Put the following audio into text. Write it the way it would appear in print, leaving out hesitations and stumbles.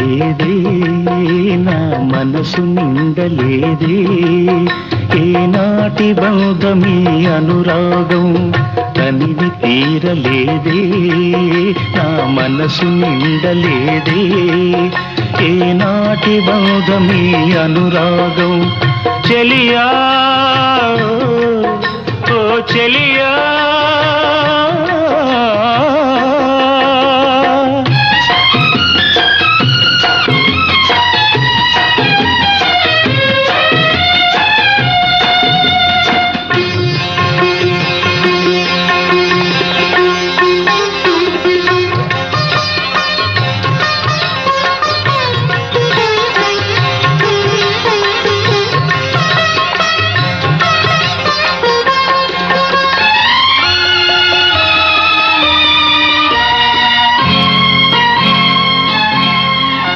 తీరలేదే నా మనసు నిండలేదే ఏనాటి బంధమీ అనురాగం తనివి తీరలేదే నా మనసు నిండలేదే ఏనాటి బంధమీ అనురాగం చెలియా ఓ చెలియా